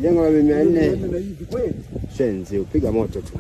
Jengo la 400 shenzi upiga moto tu.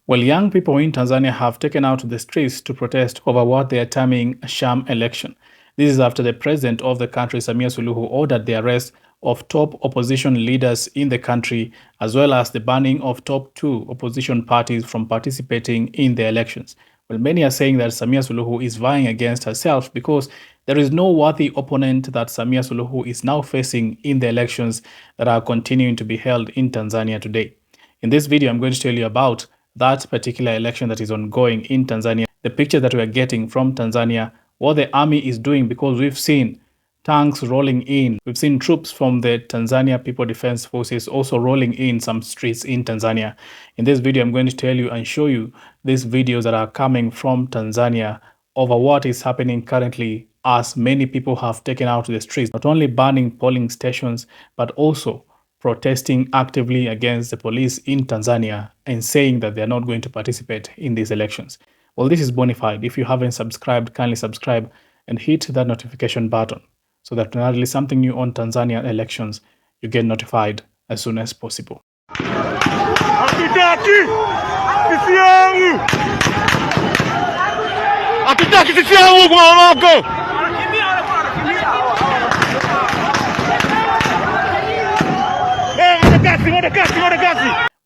Well, young people in Tanzania have taken out to the streets to protest over what they are terming a sham election. This is after the president of the country, Samia Suluhu, ordered the arrest of top opposition leaders in the country, as well as the banning of top 2 opposition parties from participating in the elections. Well, many are saying that Samia Suluhu is vying against herself because there is no worthy opponent that Samia Suluhu is now facing in the elections that are continuing to be held in Tanzania today. In this video, I'm going to tell you about that particular election that is ongoing in Tanzania, the picture that we are getting from Tanzania, what the army is doing, because we've seen tanks rolling in. We've seen troops from the Tanzania People Defense Forces also rolling in some streets in Tanzania. In this video, I'm going to tell you and show you these videos that are coming from Tanzania over what is happening currently, as many people have taken out to the streets, not only burning polling stations, but also protesting actively against the police in Tanzania and saying that they are not going to participate in these elections. Well, this is Bonafide. If you haven't subscribed, kindly subscribe and hit that notification button so that when I release something new on Tanzania elections, you get notified as soon as possible.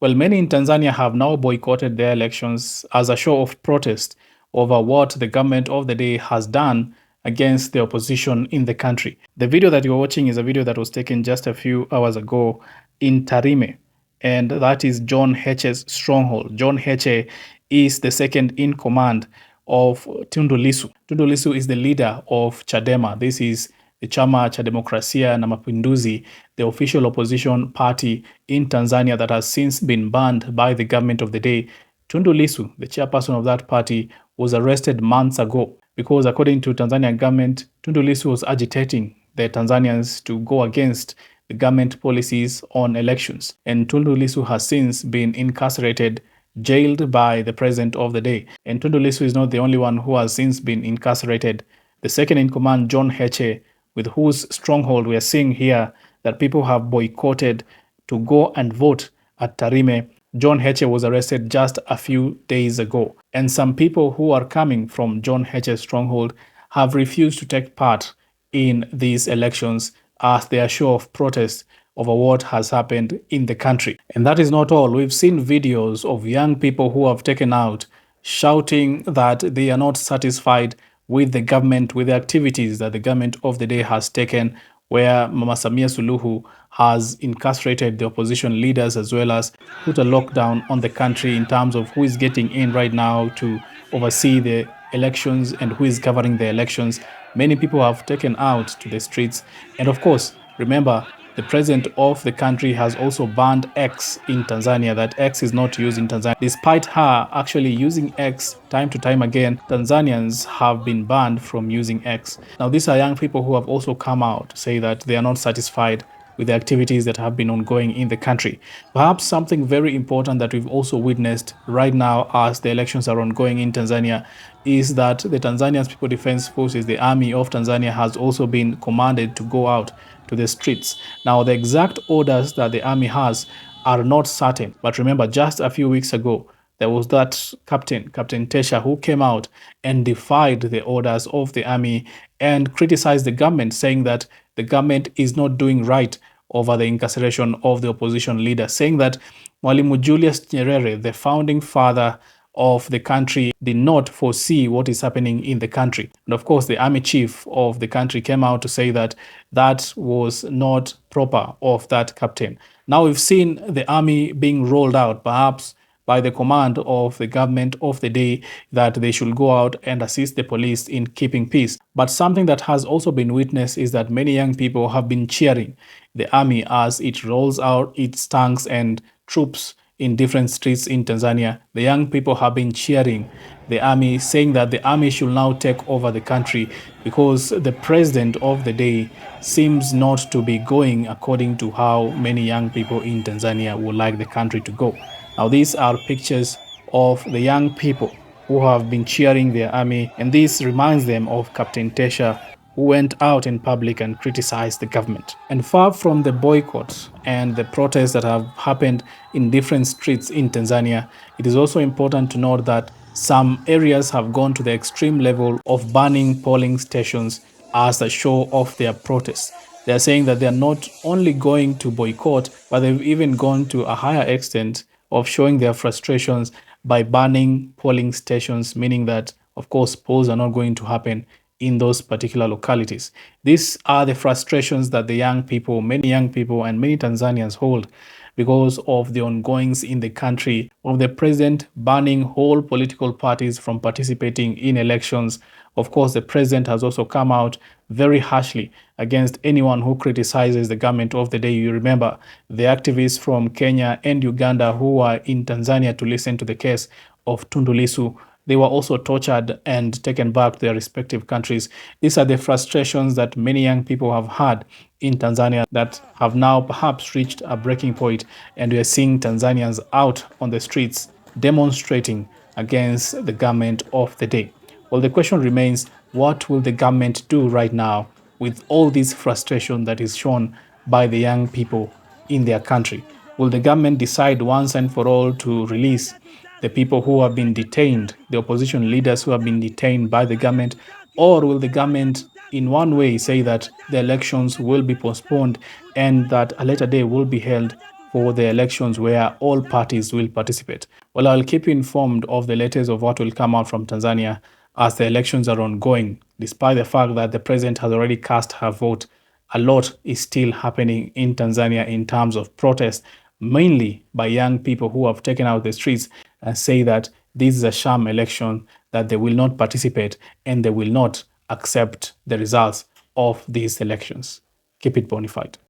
Well, many in Tanzania have now boycotted their elections as a show of protest over what the government of the day has done against the opposition in the country. The video that you're watching is a video that was taken just a few hours ago in Tarime, and that is John Heche's stronghold. John Heche is the second in command of Tundu Lissu. Tundu Lissu is the leader of Chadema. This is the Chama cha Demokrasia na Mapinduzi, the official opposition party in Tanzania that has since been banned by the government of the day. Tundu Lissu, the chairperson of that party, was arrested months ago because, according to Tanzanian government, Tundu Lissu was agitating the Tanzanians to go against the government policies on elections. And Tundu Lissu has since been incarcerated, jailed by the president of the day. And Tundu Lissu is not the only one who has since been incarcerated. The second in command, John Heche, with whose stronghold we are seeing here that people have boycotted to go and vote at Tarime. John Heche was arrested just a few days ago. And some people who are coming from John Heche's stronghold have refused to take part in these elections as their show of protest over what has happened in the country. And that is not all. We've seen videos of young people who have taken out shouting that they are not satisfied with the government, with the activities that the government of the day has taken, where Mama Samia Suluhu has incarcerated the opposition leaders as well as put a lockdown on the country in terms of who is getting in right now to oversee the elections and who is governing the elections. Many people have taken out to the streets. And of course, remember, the president of the country has also banned X in Tanzania, that X is not used in Tanzania. Despite her actually using X time to time again, Tanzanians have been banned from using X. Now, these are young people who have also come out to say that they are not satisfied with the activities that have been ongoing in the country. Perhaps something very important that we've also witnessed right now as the elections are ongoing in Tanzania is that the Tanzanian People Defense Forces, the army of Tanzania, has also been commanded to go out to the streets. Now, the exact orders that the army has are not certain. But remember, just a few weeks ago, there was that Captain Tesha, who came out and defied the orders of the army and criticized the government, saying that the government is not doing right over the incarceration of the opposition leader, saying that Mwalimu Julius Nyerere, the founding father of the country, did not foresee what is happening in the country. And of course, the army chief of the country came out to say that that was not proper of that captain. Now we've seen the army being rolled out, perhaps by the command of the government of the day, that they should go out and assist the police in keeping peace. But something that has also been witnessed is that many young people have been cheering the army as it rolls out its tanks and troops in different streets in Tanzania, the young people have been cheering the army, saying that the army should now take over the country because the president of the day seems not to be going according to how many young people in Tanzania would like the country to go. Now, these are pictures of the young people who have been cheering their army, and this reminds them of Captain Tesha, who went out in public and criticized the government. And far from the boycotts and the protests that have happened in different streets in Tanzania, it is also important to note that some areas have gone to the extreme level of banning polling stations as a show of their protests. They are saying that they are not only going to boycott, but they've even gone to a higher extent of showing their frustrations by banning polling stations, meaning that, of course, polls are not going to happen in those particular localities. These are the frustrations that the young people, many young people, and many Tanzanians hold because of the ongoings in the country of the president banning whole political parties from participating in elections. Of course, the president has also come out very harshly against anyone who criticizes the government of the day. You remember the activists from Kenya and Uganda who were in Tanzania to listen to the case of Tundu Lissu. They were also tortured and taken back to their respective countries. These are the frustrations that many young people have had in Tanzania that have now perhaps reached a breaking point, and we are seeing Tanzanians out on the streets demonstrating against the government of the day. Well, the question remains, what will the government do right now with all this frustration that is shown by the young people in their country? Will the government decide once and for all to release the people who have been detained, the opposition leaders who have been detained by the government, or will the government in one way say that the elections will be postponed and that a later day will be held for the elections where all parties will participate? Well, I'll keep you informed of the latest of what will come out from Tanzania as the elections are ongoing. Despite the fact that the president has already cast her vote, a lot is still happening in Tanzania in terms of protest, mainly by young people who have taken out the streets and say that this is a sham election, that they will not participate and they will not accept the results of these elections. Keep it bona fide.